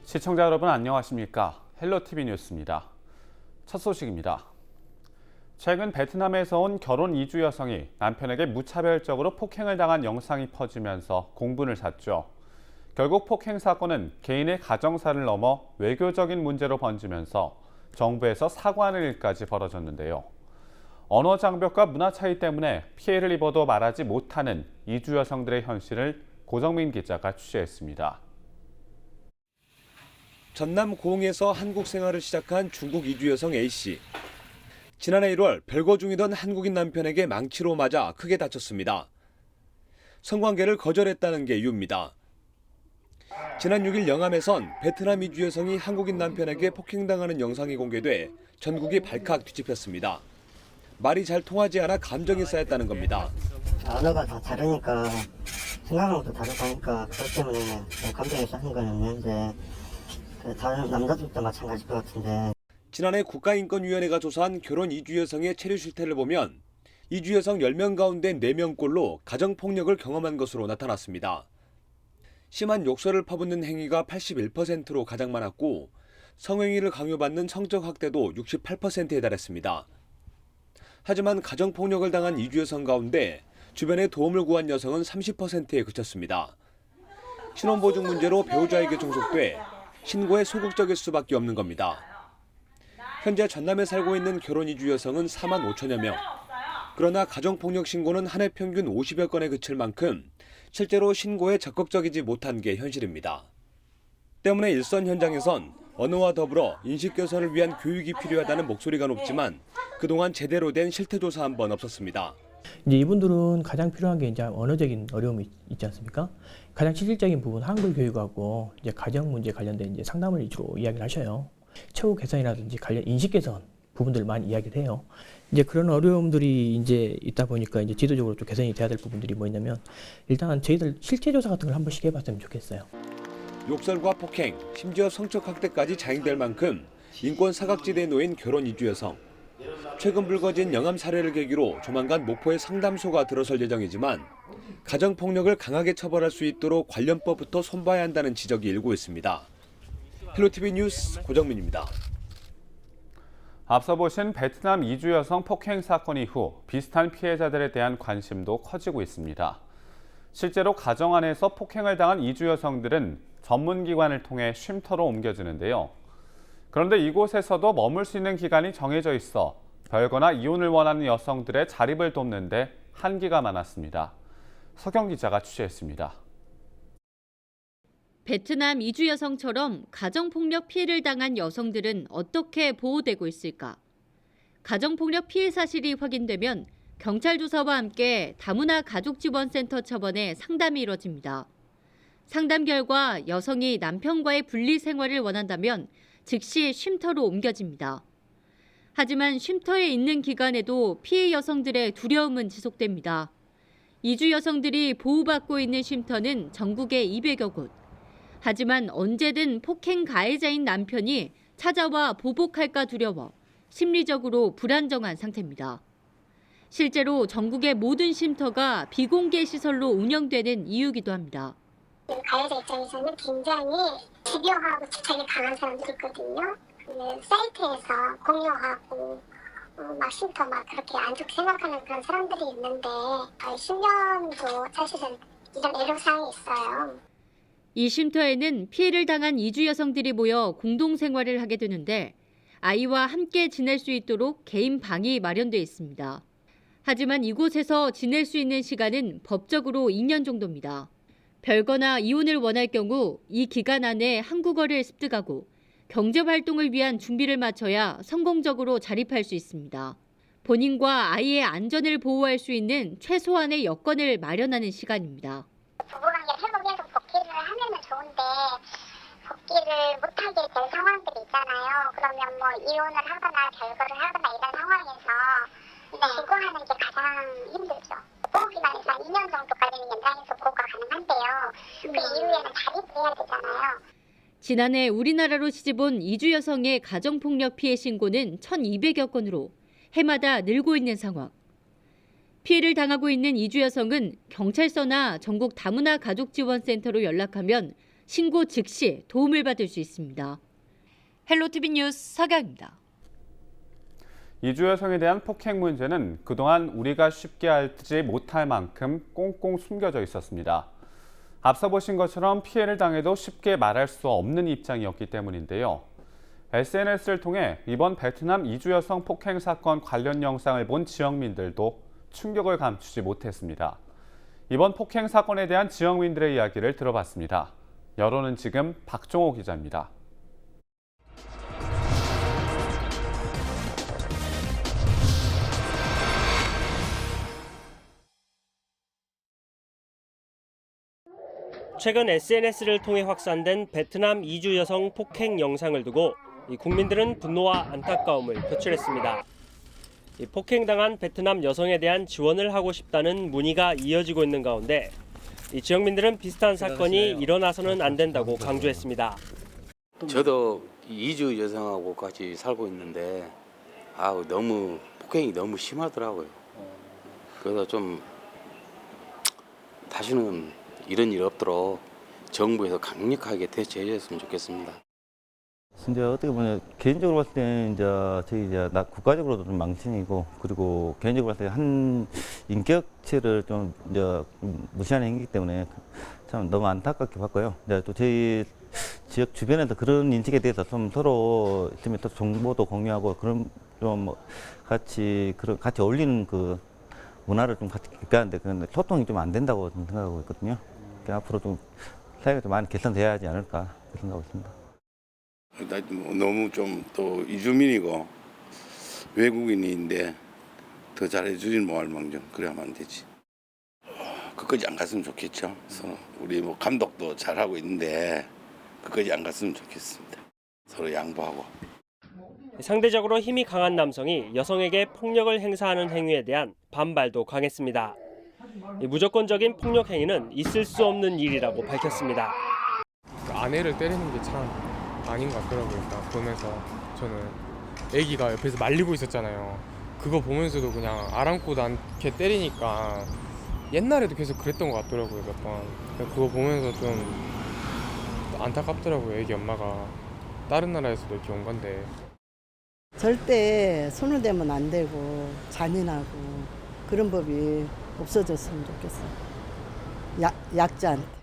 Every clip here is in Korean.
시청자 여러분 안녕하십니까? 헬로티비 뉴스입니다. 첫 소식입니다. 최근 베트남에서 온 결혼 이주 여성이 남편에게 무차별적으로 폭행을 당한 영상이 퍼지면서 공분을 샀죠. 결국 폭행 사건은 개인의 가정사를 넘어 외교적인 문제로 번지면서 정부에서 사과하는 일까지 벌어졌는데요. 언어 장벽과 문화 차이 때문에 피해를 입어도 말하지 못하는 이주 여성들의 현실을 고정민 기자가 취재했습니다. 전남 고흥에서 한국 생활을 시작한 중국 이주 여성 A씨. 지난해 1월 별거 중이던 한국인 남편에게 망치로 맞아 크게 다쳤습니다. 성관계를 거절했다는 게 이유입니다. 지난 6일 영암에선 베트남 이주 여성이 한국인 남편에게 폭행당하는 영상이 공개돼 전국이 발칵 뒤집혔습니다. 말이 잘 통하지 않아 감정이 쌓였다는 겁니다. 언어가 다 다르니까 생각하는 것도 다르다니까 그것 때문에 감정이 쌓인 건 있는데 다른 남자들도 마찬가지일 것 같은데. 지난해 국가인권위원회가 조사한 결혼 이주 여성의 체류 실태를 보면 이주 여성 10명 가운데 4명꼴로 가정폭력을 경험한 것으로 나타났습니다. 심한 욕설을 퍼붓는 행위가 81%로 가장 많았고 성행위를 강요받는 성적 학대도 68%에 달했습니다. 하지만 가정폭력을 당한 이주 여성 가운데 주변에 도움을 구한 여성은 30%에 그쳤습니다. 신원보증 문제로 배우자에게 종속돼 신고에 소극적일 수밖에 없는 겁니다. 현재 전남에 살고 있는 결혼 이주 여성은 4만 5천여 명. 그러나 가정폭력 신고는 한 해 평균 50여 건에 그칠 만큼 실제로 신고에 적극적이지 못한 게 현실입니다. 때문에 일선 현장에선 언어와 더불어 인식 개선을 위한 교육이 필요하다는 목소리가 높지만 그동안 제대로 된 실태조사 한 번 없었습니다. 이제 이분들은 가장 필요한 게 이제 언어적인 어려움이 있지 않습니까? 가장 실질적인 부분 한글 교육하고 이제 가정 문제 관련된 이제 상담을 주로 이야기를 하셔요. 처우 개선이라든지 관련 인식 개선 부분들을 많이 이야기를 해요. 이제 그런 어려움들이 이제 있다 보니까 이제 지도적으로 좀 개선이 돼야 될 부분들이 뭐냐면 일단 저희들 실태 조사 같은 걸 한 번씩 해봤으면 좋겠어요. 욕설과 폭행, 심지어 성적 학대까지 자행될 만큼 인권 사각지대에 놓인 결혼 이주 여성. 최근 불거진 영암 사례를 계기로 조만간 목포에 상담소가 들어설 예정이지만 가정폭력을 강하게 처벌할 수 있도록 관련법부터 손봐야 한다는 지적이 일고 있습니다. 헬로티비 뉴스 고정민입니다. 앞서 보신 베트남 이주 여성 폭행 사건 이후 비슷한 피해자들에 대한 관심도 커지고 있습니다. 실제로 가정 안에서 폭행을 당한 이주 여성들은 전문기관을 통해 쉼터로 옮겨지는데요. 그런데 이곳에서도 머물 수 있는 기간이 정해져 있어 별거나 이혼을 원하는 여성들의 자립을 돕는 데 한계가 많았습니다. 서경 기자가 취재했습니다. 베트남 이주 여성처럼 가정폭력 피해를 당한 여성들은 어떻게 보호되고 있을까? 가정폭력 피해 사실이 확인되면 경찰 조사와 함께 다문화 가족지원센터 차원의 상담이 이뤄집니다. 상담 결과 여성이 남편과의 분리 생활을 원한다면 즉시 쉼터로 옮겨집니다. 하지만 쉼터에 있는 기간에도 피해 여성들의 두려움은 지속됩니다. 이주 여성들이 보호받고 있는 쉼터는 전국에 200여 곳. 하지만 언제든 폭행 가해자인 남편이 찾아와 보복할까 두려워 심리적으로 불안정한 상태입니다. 실제로 전국의 모든 쉼터가 비공개 시설로 운영되는 이유기도 합니다. 가해자 입장에서는 굉장히 집요하고 집착이 강한 사람들이 있거든요. 사이트에서 공유하고 막 쉼터 막 그렇게 안 좋게 생각하는 그런 사람들이 있는데 10년도 사실은 이런 애로사항이 있어요. 이 쉼터에는 피해를 당한 이주 여성들이 모여 공동생활을 하게 되는데 아이와 함께 지낼 수 있도록 개인 방이 마련돼 있습니다. 하지만 이곳에서 지낼 수 있는 시간은 법적으로 2년 정도입니다. 별거나 이혼을 원할 경우 이 기간 안에 한국어를 습득하고 경제활동을 위한 준비를 마쳐야 성공적으로 자립할 수 있습니다. 본인과 아이의 안전을 보호할 수 있는 최소한의 여건을 마련하는 시간입니다. 부부관계를 회복해서 복귀를 하면은 좋은데 복귀를 못하게 될 상황들이 있잖아요. 그러면 뭐 이혼을 하거나 결거를 하거나 이런 상황에서 기고하는 게 가장 힘들죠. 보호기간에서 한 2년 정도까지는 연장해서 보호가 가능한데요. 그 이후에는 자립해야 되잖아요. 지난해 우리나라로 시집온 이주 여성의 가정폭력 피해 신고는 1,200여 건으로 해마다 늘고 있는 상황. 피해를 당하고 있는 이주 여성은 경찰서나 전국 다문화 가족지원센터로 연락하면 신고 즉시 도움을 받을 수 있습니다. 헬로티비 뉴스 서경입니다. 이주 여성에 대한 폭행 문제는 그동안 우리가 쉽게 알지 못할 만큼 꽁꽁 숨겨져 있었습니다. 앞서 보신 것처럼 피해를 당해도 쉽게 말할 수 없는 입장이었기 때문인데요. SNS를 통해 이번 베트남 이주 여성 폭행 사건 관련 영상을 본 지역민들도 충격을 감추지 못했습니다. 이번 폭행 사건에 대한 지역민들의 이야기를 들어봤습니다. 여론은 지금 박종호 기자입니다. 최근 SNS를 통해 확산된 베트남 이주 여성 폭행 영상을 두고 국민들은 분노와 안타까움을 표출했습니다. 폭행당한 베트남 여성에 대한 지원을 하고 싶다는 문의가 이어지고 있는 가운데 지역민들은 비슷한 사건이 일어나서는 안 된다고 강조했습니다. 저도 이주 여성하고 같이 살고 있는데 너무 폭행이 너무 심하더라고요. 그래서 좀 다시는 이런 일 없도록 정부에서 강력하게 대처해 줬으면 좋겠습니다. 이제 어떻게 보면 개인적으로 봤을 때 저희 국가적으로도 좀 망신이고, 그리고 개인적으로 봤을 때 한 인격체를 좀 무시하는 행위이기 때문에 참 너무 안타깝게 봤고요. 또 저희 지역 주변에도 그런 인식에 대해서 좀 서로 있으면 또 정보도 공유하고 그런 좀 같이 어울리는 그 문화를 좀 같이 기대하는데 그런데 소통이 좀 안 된다고 생각하고 있거든요. 앞으로 좀 사회가 좀 많이 개선돼야 하지 않을까 생각하고 있습니다. 너무 좀 또 이주민이고 외국인인데 더 잘해주진 뭐할 망정 그래야만 되지. 끝까지 안 갔으면 좋겠죠. 서로 우리 감독도 잘하고 있는데 끝까지 안 갔으면 좋겠습니다. 서로 양보하고. 상대적으로 힘이 강한 남성이 여성에게 폭력을 행사하는 행위에 대한 반발도 강했습니다. 무조건적인 폭력 행위는 있을 수 없는 일이라고 밝혔습니다. 아내를 때리는 게 참 아닌 것 같더라고요. 보면서 저는 애기가 옆에서 말리고 있었잖아요. 그거 보면서도 그냥 아랑곳 않게 때리니까 옛날에도 계속 그랬던 것 같더라고요. 몇 번. 그거 보면서 좀 안타깝더라고요. 애기 엄마가 다른 나라에서도 이렇게 온 건데. 절대 손을 대면 안 되고 잔인하고 그런 법이 없어졌으면 좋겠어요. 약자한테.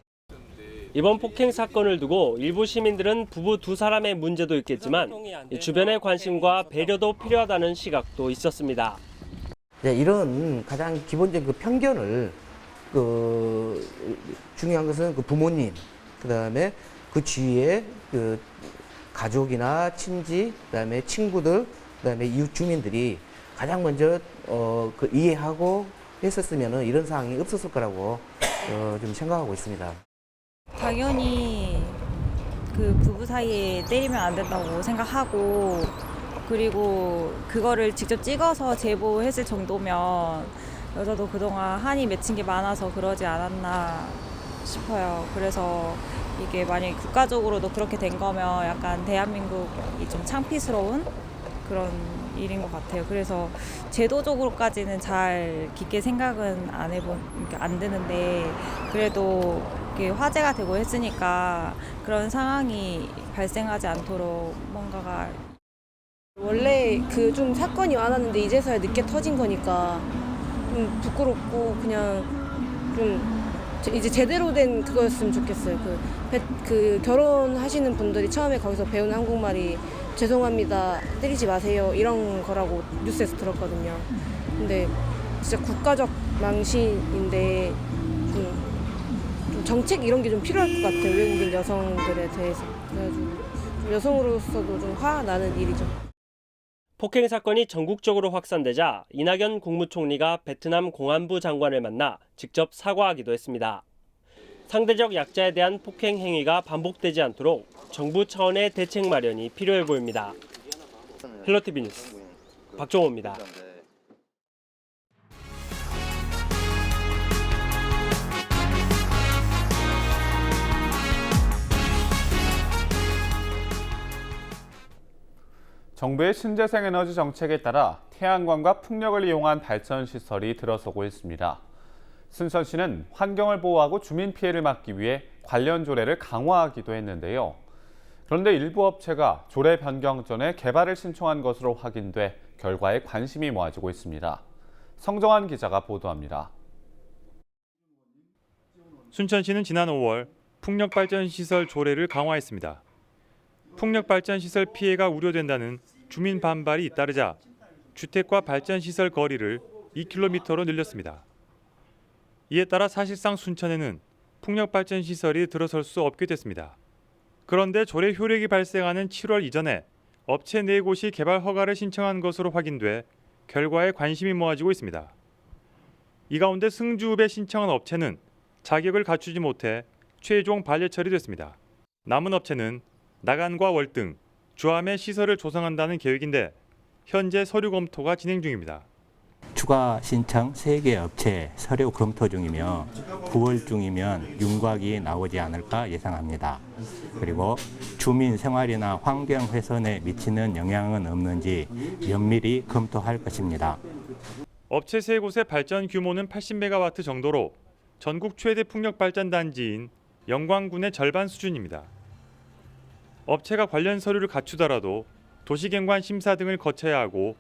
이번 폭행 사건을 두고 일부 시민들은 부부 두 사람의 문제도 있겠지만 주변의 관심과 배려도 필요하다는 시각도 있었습니다. 이런 가장 기본적인 그 편견을 중요한 것은 그 부모님, 그다음에 그 주위에 그 가족이나 친지, 그다음에 친구들, 그다음에 이웃 주민들이 가장 먼저 그 이해하고 했었으면 이런 상황이 없었을 거라고 좀 생각하고 있습니다. 당연히 그 부부 사이에 때리면 안 된다고 생각하고, 그리고 그거를 직접 찍어서 제보했을 정도면 여자도 그동안 한이 맺힌 게 많아서 그러지 않았나 싶어요. 그래서 이게 만약에 국가적으로도 그렇게 된 거면 약간 대한민국이 좀 창피스러운 그런 일인 것 같아요. 그래서 제도적으로까지는 잘 깊게 생각은 안 드는데, 그래도 이게 화제가 되고 했으니까 그런 상황이 발생하지 않도록 뭔가가. 원래 그 좀 사건이 많았는데 이제서야 늦게 터진 거니까 좀 부끄럽고 그냥 좀 이제 제대로 된 그거였으면 좋겠어요. 그 결혼하시는 분들이 처음에 거기서 배운 한국말이 죄송합니다, 때리지 마세요 이런 거라고 뉴스에서 들었거든요. 근데 진짜 국가적 망신인데 좀 정책 이런 게 좀 필요할 것 같아요. 외국인 여성들에 대해서. 그래가지고 여성으로서도 좀 화가 나는 일이죠. 폭행 사건이 전국적으로 확산되자 이낙연 국무총리가 베트남 공안부 장관을 만나 직접 사과하기도 했습니다. 상대적 약자에 대한 폭행 행위가 반복되지 않도록 정부 차원의 대책 마련이 필요해 보입니다. 헬로티비 뉴스 박종호입니다. 정부의 신재생 에너지 정책에 따라 태양광과 풍력을 이용한 발전 시설이 들어서고 있습니다. 순천시는 환경을 보호하고 주민 피해를 막기 위해 관련 조례를 강화하기도 했는데요. 그런데 일부 업체가 조례 변경 전에 개발을 신청한 것으로 확인돼 결과에 관심이 모아지고 있습니다. 성정환 기자가 보도합니다. 순천시는 지난 5월 풍력발전시설 조례를 강화했습니다. 풍력발전시설 피해가 우려된다는 주민 반발이 잇따르자 주택과 발전시설 거리를 2km로 늘렸습니다. 이에 따라 사실상 순천에는 풍력발전시설이 들어설 수 없게 됐습니다. 그런데 조례 효력이 발생하는 7월 이전에 업체 4곳이 개발 허가를 신청한 것으로 확인돼 결과에 관심이 모아지고 있습니다. 이 가운데 승주읍에 신청한 업체는 자격을 갖추지 못해 최종 반려 처리됐습니다. 남은 업체는 나간과 월등, 주암에 시설을 조성한다는 계획인데 현재 서류 검토가 진행 중입니다. 추가 신청 3개 업체 서류 검토 중이며 9월 중이면 윤곽이 나오지 않을까 예상합니다. 그리고 주민 생활이나 환경 훼손에 미치는 영향은 없는지 면밀히 검토할 것입니다. 업체 3곳의 발전 규모는 80메가와트 정도로 전국 최대 풍력 발전 단지인 영광군의 절반 수준입니다. 업체가 관련 서류를 갖추더라도 도시경관 심사 등을 거쳐야 하고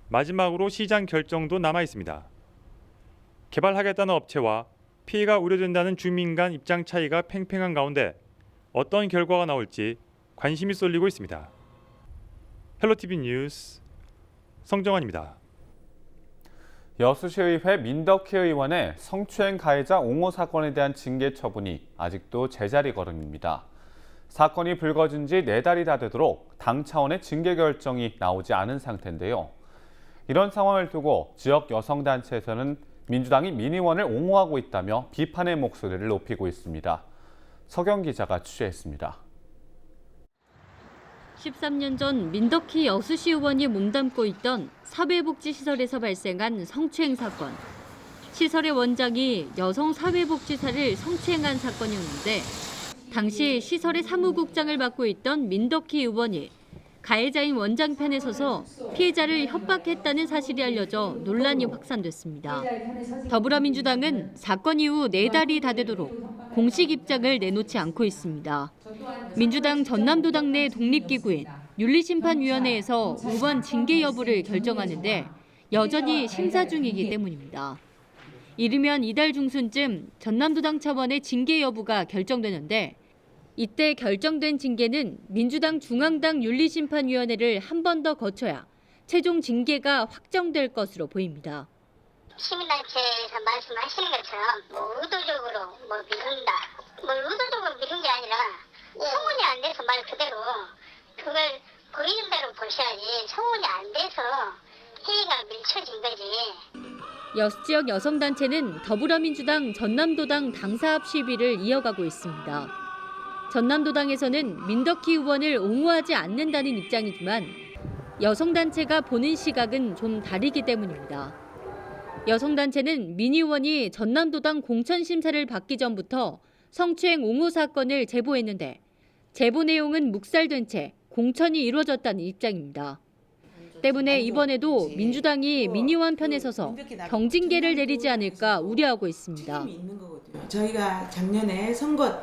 마지막으로 시장 결정도 남아 있습니다. 개발하겠다는 업체와 피해가 우려된다는 주민 간 입장 차이가 팽팽한 가운데 어떤 결과가 나올지 관심이 쏠리고 있습니다. 헬로티비 뉴스 성정환입니다. 여수시의회 민덕희 의원의 성추행 가해자 옹호 사건에 대한 징계 처분이 아직도 제자리 걸음입니다. 사건이 불거진 지 4달이 다 되도록 당 차원의 징계 결정이 나오지 않은 상태인데요. 이런 상황을 두고 지역 여성단체에서는 민주당이 민의원을 옹호하고 있다며 비판의 목소리를 높이고 있습니다. 서경 기자가 취재했습니다. 13년 전 민덕희 여수시 의원이 몸담고 있던 사회복지시설에서 발생한 성추행 사건. 시설의 원장이 여성 사회복지사를 성추행한 사건이었는데 당시 시설의 사무국장을 맡고 있던 민덕희 의원이 가해자인 원장 편에 서서 피해자를 협박했다는 사실이 알려져 논란이 확산됐습니다. 더불어민주당은 사건 이후 4달이 다 되도록 공식 입장을 내놓지 않고 있습니다. 민주당 전남도당 내 독립기구인 윤리심판위원회에서 의원 징계 여부를 결정하는데 여전히 심사 중이기 때문입니다. 이르면 이달 중순쯤 전남도당 차원의 징계 여부가 결정되는데 이때 결정된 징계는 민주당 중앙당 윤리심판위원회를 한 번 더 거쳐야 최종 징계가 확정될 것으로 보입니다. 시민단체에서 말씀하시는 것처럼 의도적으로 미룬다. 의도적으로 미룬 게 아니라 소문이 안 돼서 말 그대로 그걸 보이는 대로 보셔야지 소문이 안 돼서 회의가 밀쳐진 거지. 여수 지역 여성단체는 더불어민주당 전남도당 당사합 시위를 이어가고 있습니다. 전남도당에서는 민덕희 의원을 옹호하지 않는다는 입장이지만 여성단체가 보는 시각은 좀 다르기 때문입니다. 여성단체는 민 의원이 전남도당 공천심사를 받기 전부터 성추행 옹호 사건을 제보했는데 제보 내용은 묵살된 채 공천이 이루어졌다는 입장입니다. 때문에 이번에도 민주당이 민 의원 편에 서서 경징계를 내리지 않을까 우려하고 있습니다. 저희가 작년에 선거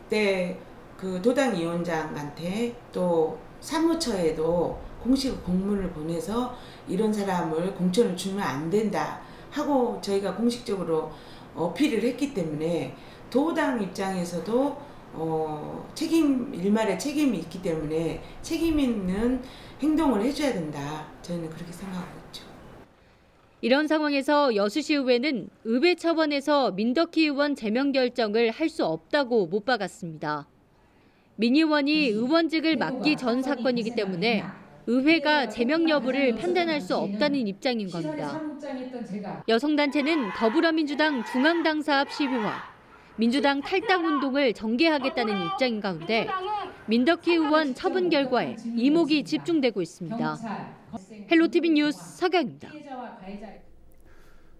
때 그 도당 위원장한테 또 사무처에도 공식 공문을 보내서 이런 사람을 공천을 주면 안 된다 하고 저희가 공식적으로 어필을 했기 때문에 도당 입장에서도 일말의 책임이 있기 때문에 책임 있는 행동을 해줘야 된다. 저희는 그렇게 생각하고 있죠. 이런 상황에서 여수시의회는 의회 차원에서 민덕희 의원 제명 결정을 할 수 없다고 못 박았습니다. 민 의원이 의원직을 맡기 전 사건이기 때문에 의회가 제명 여부를 판단할 수 없다는 입장인 겁니다. 여성단체는 더불어민주당 중앙당사합 시위와 민주당 탈당 운동을 전개하겠다는 입장인 가운데 민덕희 의원 처분 결과에 이목이 집중되고 있습니다. 헬로티비 뉴스 서경입니다.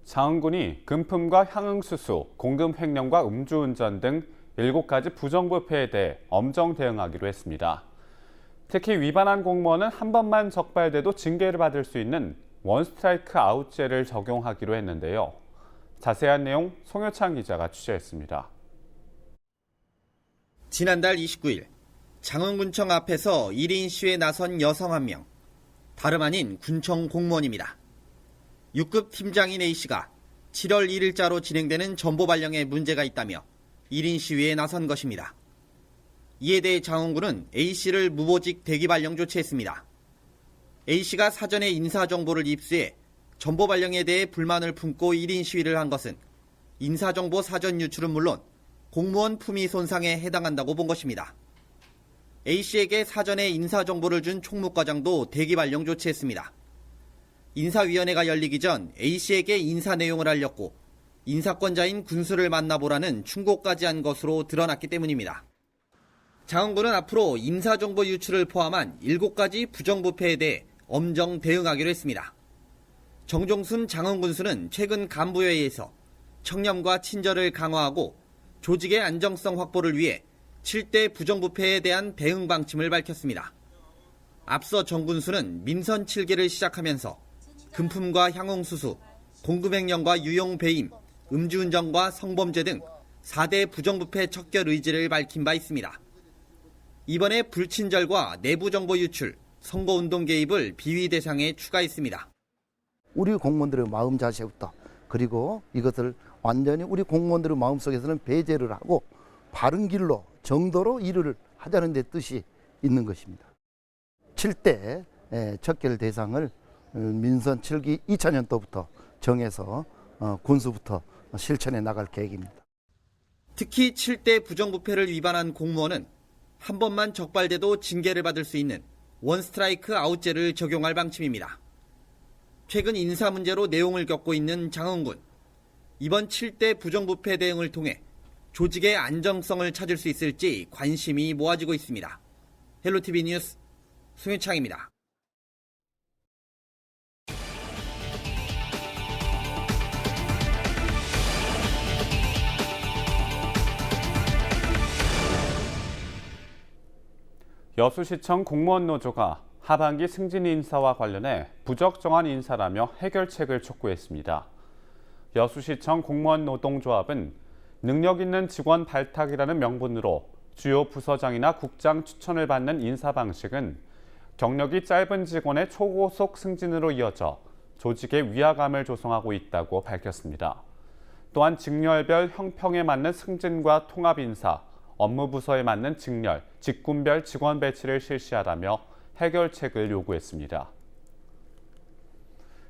장흥군이 금품과 향응수수, 공금 횡령과 음주운전 등 7가지 부정부패에 대해 엄정 대응하기로 했습니다. 특히 위반한 공무원은 한 번만 적발돼도 징계를 받을 수 있는 원스트라이크 아웃제를 적용하기로 했는데요. 자세한 내용 송효창 기자가 취재했습니다. 지난달 29일 장흥군청 앞에서 1인 시위에 나선 여성 한 명. 다름 아닌 군청 공무원입니다. 6급 팀장인 A씨가 7월 1일자로 진행되는 전보 발령에 문제가 있다며 1인 시위에 나선 것입니다. 이에 대해 장흥군은 A씨를 무보직 대기 발령 조치했습니다. A씨가 사전에 인사정보를 입수해 전보 발령에 대해 불만을 품고 1인 시위를 한 것은 인사정보 사전 유출은 물론 공무원 품위 손상에 해당한다고 본 것입니다. A씨에게 사전에 인사정보를 준 총무과장도 대기 발령 조치했습니다. 인사위원회가 열리기 전 A씨에게 인사 내용을 알렸고 인사권자인 군수를 만나보라는 충고까지 한 것으로 드러났기 때문입니다. 장흥군은 앞으로 인사정보 유출을 포함한 7가지 부정부패에 대해 엄정 대응하기로 했습니다. 정종순 장흥군수는 최근 간부회의에서 청렴과 친절을 강화하고 조직의 안정성 확보를 위해 7대 부정부패에 대한 대응 방침을 밝혔습니다. 앞서 정 군수는 민선 7개를 시작하면서 금품과 향응수수, 공급횡령과 유용배임, 음주운전과 성범죄 등 4대 부정부패 척결 의지를 밝힌 바 있습니다. 이번에 불친절과 내부정보 유출, 선거운동 개입을 비위 대상에 추가했습니다. 우리 공무원들의 마음 자세부터 그리고 이것을 완전히 우리 공무원들의 마음속에서는 배제를 하고 바른 길로 정도로 일을 하자는 데 뜻이 있는 것입니다. 7대 척결 대상을 민선 7기 2000년도부터 정해서 군수부터 실천해 나갈 계획입니다. 특히 7대 부정부패를 위반한 공무원은 한 번만 적발돼도 징계를 받을 수 있는 원스트라이크 아웃제를 적용할 방침입니다. 최근 인사 문제로 내용을 겪고 있는 장흥군. 이번 7대 부정부패 대응을 통해 조직의 안정성을 찾을 수 있을지 관심이 모아지고 있습니다. 헬로티비 뉴스 송윤창입니다. 여수시청 공무원 노조가 하반기 승진 인사와 관련해 부적정한 인사라며 해결책을 촉구했습니다. 여수시청 공무원 노동조합은 능력 있는 직원 발탁이라는 명분으로 주요 부서장이나 국장 추천을 받는 인사 방식은 경력이 짧은 직원의 초고속 승진으로 이어져 조직의 위화감을 조성하고 있다고 밝혔습니다. 또한 직렬별 형평에 맞는 승진과 통합 인사, 업무 부서에 맞는 직렬, 직군별 직원 배치를 실시하라며 해결책을 요구했습니다.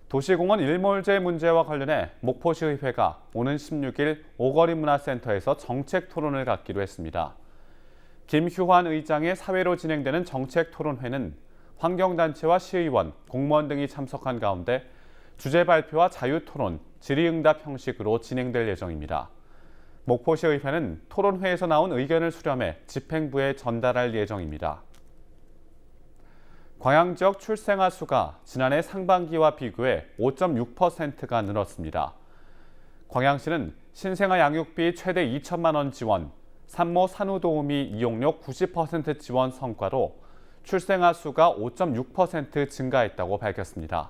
도시공원 일몰제 문제와 관련해 목포시의회가 오는 16일 오거리 문화센터에서 정책 토론을 갖기로 했습니다. 김휴환 의장의 사회로 진행되는 정책 토론회는 환경단체와 시의원, 공무원 등이 참석한 가운데 주제 발표와 자유토론, 질의응답 형식으로 진행될 예정입니다. 목포시의회는 토론회에서 나온 의견을 수렴해 집행부에 전달할 예정입니다. 광양 지역 출생아 수가 지난해 상반기와 비교해 5.6%가 늘었습니다. 광양시는 신생아 양육비 최대 2천만 원 지원, 산모 산후도우미 이용료 90% 지원 성과로 출생아 수가 5.6% 증가했다고 밝혔습니다.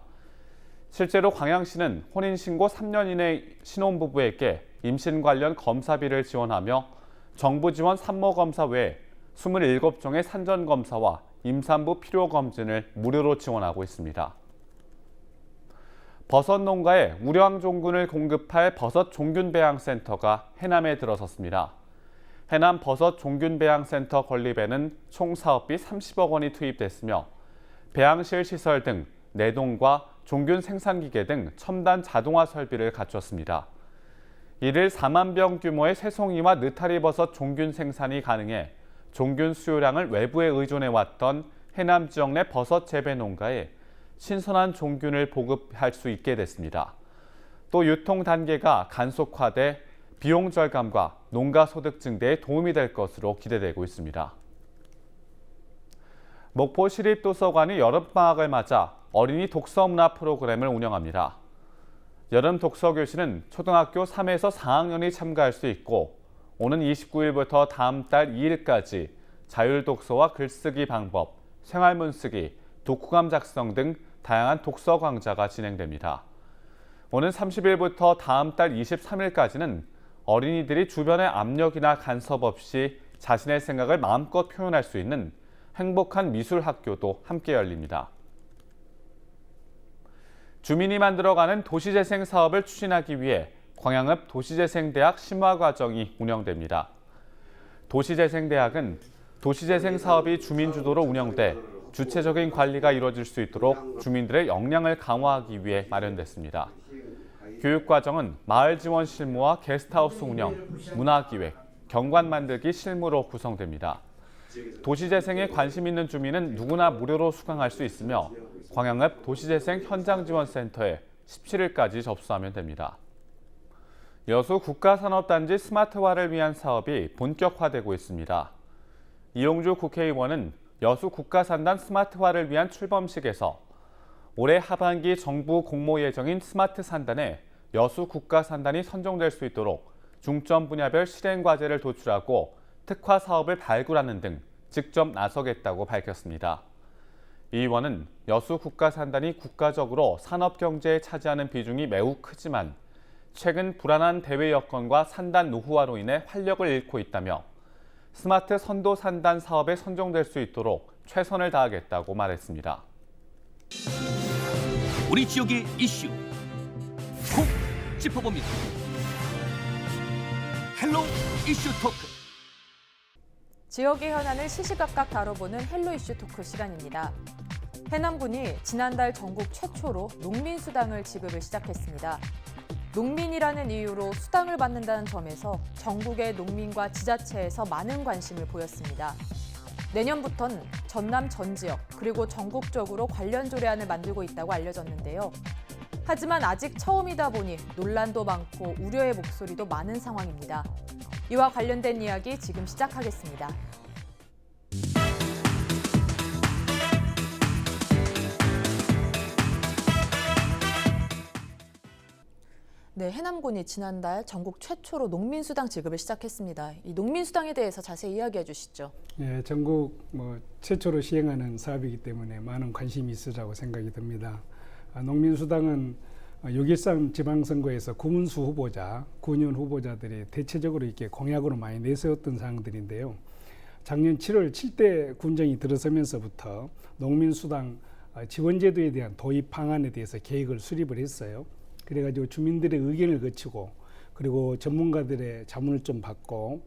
실제로 광양시는 혼인신고 3년 이내 신혼부부에게 임신 관련 검사비를 지원하며 정부 지원 산모검사 외에 27종의 산전검사와 임산부 필요검진을 무료로 지원하고 있습니다. 버섯 농가에 우량종균을 공급할 버섯종균배양센터가 해남에 들어섰습니다. 해남 버섯종균배양센터 건립에는 총 사업비 30억 원이 투입됐으며 배양실 시설 등 내동과 종균 생산기계 등 첨단 자동화 설비를 갖췄습니다. 이를 4만 병 규모의 새송이와 느타리 버섯 종균 생산이 가능해 종균 수요량을 외부에 의존해왔던 해남 지역 내 버섯 재배 농가에 신선한 종균을 보급할 수 있게 됐습니다. 또 유통 단계가 간속화돼 비용 절감과 농가 소득 증대에 도움이 될 것으로 기대되고 있습니다. 목포 시립도서관이 여름방학을 맞아 어린이 독서문화 프로그램을 운영합니다. 여름 독서교실은 초등학교 3에서 4학년이 참가할 수 있고 오는 29일부터 다음 달 2일까지 자율독서와 글쓰기 방법, 생활문 쓰기, 독후감 작성 등 다양한 독서 강좌가 진행됩니다. 오는 30일부터 다음 달 23일까지는 어린이들이 주변의 압력이나 간섭 없이 자신의 생각을 마음껏 표현할 수 있는 행복한 미술학교도 함께 열립니다. 주민이 만들어가는 도시재생 사업을 추진하기 위해 광양읍 도시재생대학 심화과정이 운영됩니다. 도시재생대학은 도시재생 사업이 주민 주도로 운영돼 주체적인 관리가 이루어질 수 있도록 주민들의 역량을 강화하기 위해 마련됐습니다. 교육과정은 마을 지원 실무와 게스트하우스 운영, 문화기획, 경관 만들기 실무로 구성됩니다. 도시재생에 관심 있는 주민은 누구나 무료로 수강할 수 있으며 광양읍 도시재생 현장지원센터에 17일까지 접수하면 됩니다. 여수 국가산업단지 스마트화를 위한 사업이 본격화되고 있습니다. 이용주 국회의원은 여수 국가산단 스마트화를 위한 출범식에서 올해 하반기 정부 공모 예정인 스마트 산단에 여수 국가산단이 선정될 수 있도록 중점 분야별 실행 과제를 도출하고 특화 사업을 발굴하는 등 직접 나서겠다고 밝혔습니다. 이 의원은 여수 국가산단이 국가적으로 산업 경제에 차지하는 비중이 매우 크지만 최근 불안한 대외 여건과 산단 노후화로 인해 활력을 잃고 있다며 스마트 선도 산단 사업에 선정될 수 있도록 최선을 다하겠다고 말했습니다. 우리 지역의 이슈 콕 짚어봅니다. 헬로 이슈 토크. 지역의 현안을 시시각각 다뤄보는 헬로 이슈 토크 시간입니다. 해남군이 지난달 전국 최초로 농민수당을 지급을 시작했습니다. 농민이라는 이유로 수당을 받는다는 점에서 전국의 농민과 지자체에서 많은 관심을 보였습니다. 내년부턴 전남 전 지역 그리고 전국적으로 관련 조례안을 만들고 있다고 알려졌는데요. 하지만 아직 처음이다 보니 논란도 많고 우려의 목소리도 많은 상황입니다. 이와 관련된 이야기 지금 시작하겠습니다. 네, 해남군이 지난달 전국 최초로 농민수당 지급을 시작했습니다. 이 농민수당에 대해서 자세히 이야기해 주시죠. 네, 전국 최초로 시행하는 사업이기 때문에 많은 관심이 있으라고 생각이 듭니다. 농민수당은 6.13 지방선거에서 구문수 후보자, 군의원 후보자들이 대체적으로 이렇게 공약으로 많이 내세웠던 사항들인데요. 작년 7월 7대 군정이 들어서면서부터 농민수당 지원제도에 대한 도입 방안에 대해서 계획을 수립을 했어요. 그래가지고 주민들의 의견을 거치고 그리고 전문가들의 자문을 좀 받고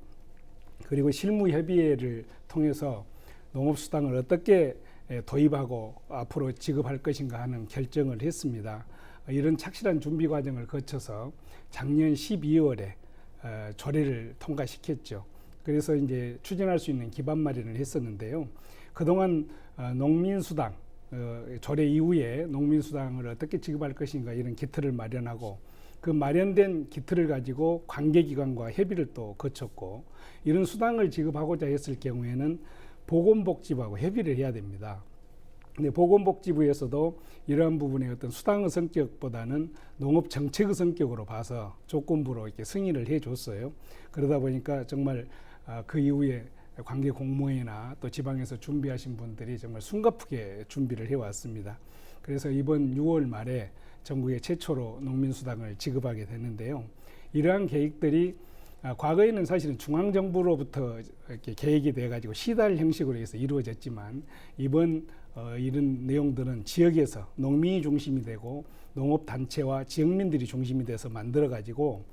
그리고 실무협의회를 통해서 농업수당을 어떻게 도입하고 앞으로 지급할 것인가 하는 결정을 했습니다. 이런 착실한 준비 과정을 거쳐서 작년 12월에 조례를 통과시켰죠. 그래서 이제 추진할 수 있는 기반 마련을 했었는데요. 그동안 농민수당 조례 이후에 농민수당을 어떻게 지급할 것인가 이런 기틀을 마련하고 그 마련된 기틀을 가지고 관계기관과 협의를 또 거쳤고 이런 수당을 지급하고자 했을 경우에는 보건복지부하고 협의를 해야 됩니다. 근데 보건복지부에서도 이러한 부분의 어떤 수당의 성격보다는 농업정책의 성격으로 봐서 조건부로 이렇게 승인을 해줬어요. 그러다 보니까 정말 그 이후에 관계 공무회나 또 지방에서 준비하신 분들이 정말 숨가쁘게 준비를 해왔습니다. 그래서 이번 6월 말에 전국에 최초로 농민수당을 지급하게 됐는데요. 이러한 계획들이 과거에는 사실은 중앙정부로부터 이렇게 계획이 돼가지고 시달 형식으로 해서 이루어졌지만 이번 이런 내용들은 지역에서 농민이 중심이 되고 농업단체와 지역민들이 중심이 돼서 만들어가지고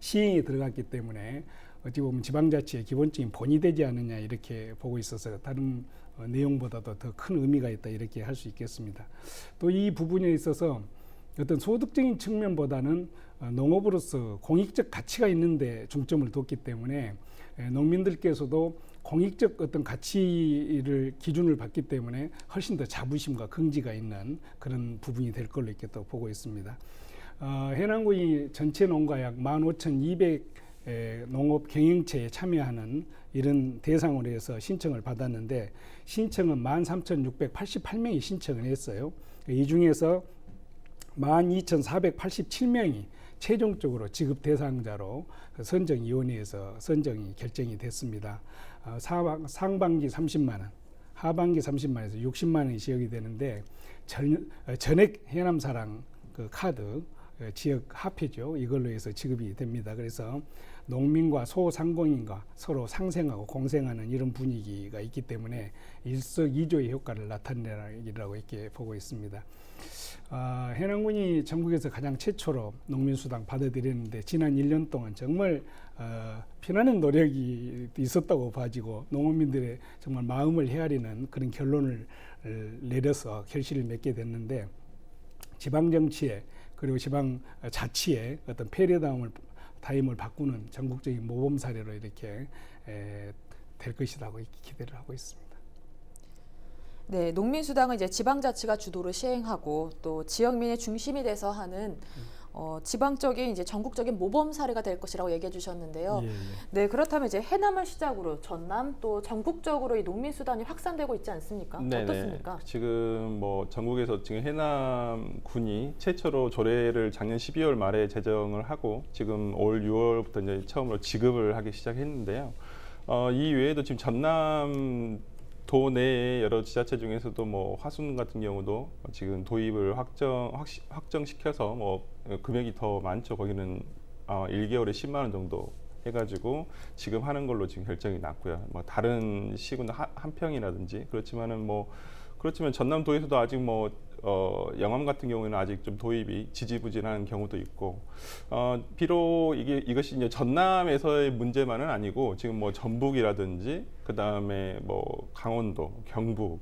시행에 들어갔기 때문에 어찌 보면 지방자치의 기본적인 본이 되지 않느냐 이렇게 보고 있어서 다른 내용보다도 더 큰 의미가 있다 이렇게 할 수 있겠습니다. 또 이 부분에 있어서 어떤 소득적인 측면보다는 농업으로서 공익적 가치가 있는데 중점을 뒀기 때문에 농민들께서도 공익적 어떤 가치를 기준을 받기 때문에 훨씬 더 자부심과 긍지가 있는 그런 부분이 될 걸로 이렇게 또 보고 있습니다. 해남군이 전체 농가 약 15,200 농업 경영체에 참여하는 이런 대상으로 해서 신청을 받았는데 신청은 13,688명이 신청을 했어요. 이 중에서 12,487명이 최종적으로 지급 대상자로 선정위원회에서 선정이 결정이 됐습니다. 상반기 30만 원, 하반기 30만 원에서 60만 원이 지역이 되는데 전액 해남사랑 그 카드 지역 화폐죠. 이걸로 해서 지급이 됩니다. 그래서 농민과 소상공인과 서로 상생하고 공생하는 이런 분위기가 있기 때문에 일석이조의 효과를 나타내라고 이렇게 보고 있습니다. 해남군이 전국에서 가장 최초로 농민수당 받아들였는데 지난 1년 동안 정말 피나는 노력이 있었다고 봐지고 농민들의 정말 마음을 헤아리는 그런 결론을 내려서 결실을 맺게 됐는데 지방정치에 그리고 지방자치의 어떤 패러다임을 바꾸는 전국적인 모범 사례로 이렇게 될 것이라고 기대를 하고 있습니다. 네, 농민수당은 이제 지방자치가 주도로 시행하고 또 지역민의 중심이 돼서 하는 지방적인 이제 전국적인 모범 사례가 될 것이라고 얘기해 주셨는데요. 예, 예. 네, 그렇다면 이제 해남을 시작으로 전남 또 전국적으로 이 농민수당이 확산되고 있지 않습니까? 네네. 어떻습니까? 지금 뭐 전국에서 지금 해남군이 최초로 조례를 작년 12월 말에 제정을 하고 지금 올 6월부터 이제 처음으로 지급을 하기 시작했는데요. 이 외에도 지금 전남 도 내의 여러 지자체 중에서도 뭐 화순 같은 경우도 지금 도입을 확정시켜서 뭐 금액이 더 많죠. 거기는 1개월에 10만 원 정도 해가지고 지금 하는 걸로 지금 결정이 났고요. 뭐 다른 시군 한평이라든지 그렇지만 전남도에서도 아직 뭐 영암 같은 경우에는 아직 좀 도입이 지지부진한 경우도 있고 비록 이것이 이제 전남에서의 문제만은 아니고 지금 뭐 전북이라든지 그 다음에 뭐 강원도, 경북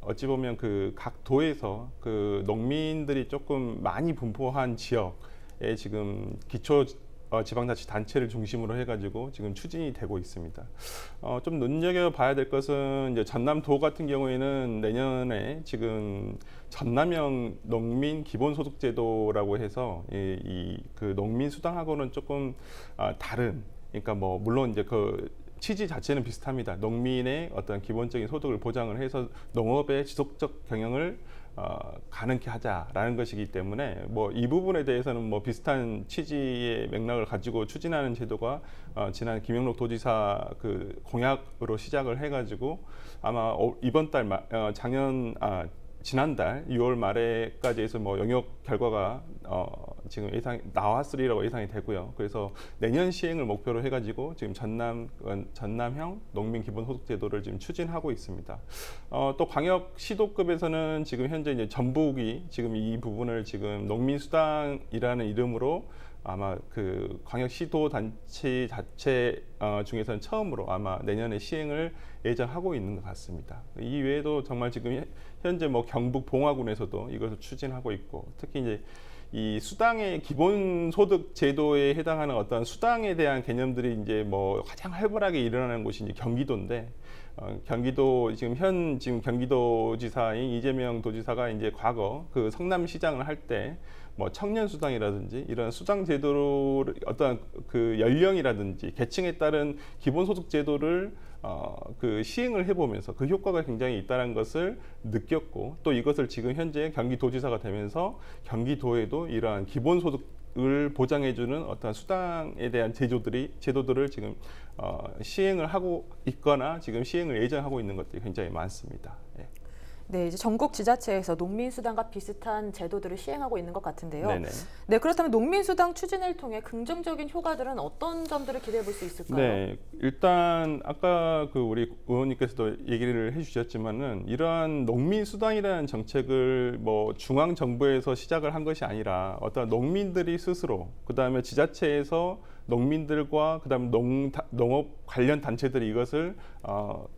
어찌 보면 그 각 도에서 그 농민들이 조금 많이 분포한 지역에 지금 기초 지방자치단체를 중심으로 해가지고 지금 추진이 되고 있습니다. 좀 눈여겨봐야 될 것은 이제 전남도 같은 경우에는 내년에 지금 전남형 농민 기본소득제도라고 해서 그 농민수당하고는 조금 다른, 그러니까 뭐 물론 이제 그 취지 자체는 비슷합니다. 농민의 어떤 기본적인 소득을 보장을 해서 농업의 지속적 경영을 가능케 하자라는 것이기 때문에 뭐 이 부분에 대해서는 뭐 비슷한 취지의 맥락을 가지고 추진하는 제도가 지난 김영록 도지사 그 공약으로 시작을 해가지고 아마 이번 달 지난달 6월 말에까지 해서 뭐 영역 결과가 지금 나왔으리라고 예상이 되고요. 그래서 내년 시행을 목표로 해가지고 지금 전남형 농민 기본소득제도를 지금 추진하고 있습니다. 또 광역 시도급에서는 지금 현재 이제 전북이 지금 이 부분을 지금 농민수당이라는 이름으로 아마 그 광역 시도 단체 자체 중에서는 처음으로 아마 내년에 시행을 예정하고 있는 것 같습니다. 이 외에도 정말 지금 현재 뭐 경북 봉화군에서도 이것을 추진하고 있고 특히 이제 이 수당의 기본소득 제도에 해당하는 어떤 수당에 대한 개념들이 이제 뭐 가장 활발하게 일어나는 곳이 이제 경기도인데 경기도 지금 경기도지사인 이재명 도지사가 이제 과거 그 성남시장을 할 때 뭐 청년 수당이라든지 이런 수당 제도를 어떤 그 연령이라든지 계층에 따른 기본소득 제도를 그 시행을 해보면서 그 효과가 굉장히 있다는 것을 느꼈고 또 이것을 지금 현재 경기도지사가 되면서 경기도에도 이러한 기본소득을 보장해주는 어떤 수당에 대한 제도들을 지금 시행을 하고 있거나 지금 시행을 예정하고 있는 것들이 굉장히 많습니다. 예. 네, 이제 전국 지자체에서 농민수당과 비슷한 제도들을 시행하고 있는 것 같은데요. 네네. 네, 그렇다면 농민수당 추진을 통해 긍정적인 효과들은 어떤 점들을 기대해 볼 수 있을까요? 네, 일단 아까 그 우리 의원님께서도 얘기를 해주셨지만은 이러한 농민수당이라는 정책을 뭐 중앙 정부에서 시작을 한 것이 아니라 어떤 농민들이 스스로 그 다음에 지자체에서 농민들과 그다음 농업 관련 단체들이 이것을